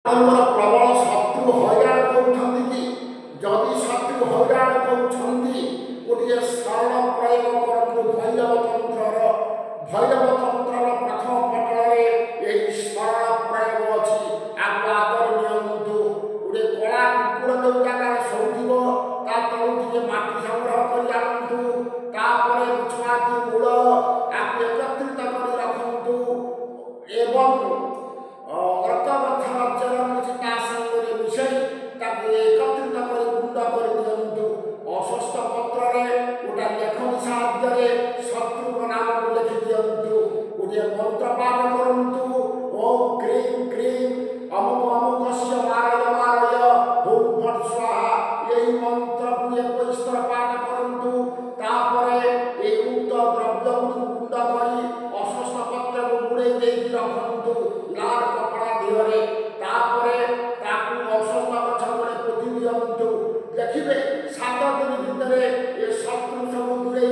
प्रबल शत्रु हईराण करुँच कि जदि शत्रु हईराण करुँच गोटे सरल प्रयोग करतु भैरव तंत्र प्रथम पटल यही सरल प्रयोग अच्छी आगु आदर नियंतु गोटे कला कुकुर जो जगह शोधो ता तलू टे माटी संग्रह कर आनतु छुआती मूल आपको एकत्रित कर रखु एवं अर्कगथ राज्यर किसी सागर मिसई एकत्रित कर गुंड कर दिंतु अस्वस्थ पत्र गोटे लेखनी साहाय्य शत्रु नाम को लिखि दिंतु गोटे मंत्र पाठ करूँ ओम क्रीम क्रीम अमुक अमुक मारय ओम फट स्वाहा यही मंत्र को 21 थर पाठ करूँ उक्त द्रव्य गुंड कर अस्वस्थ पत्र को गुड़े रखु लाल कपड़ा दिहरे अस्वस्थ गछ गुड़े पोति दिंतु देखिए 7 दिन भितर ये शत्रु सब दूरे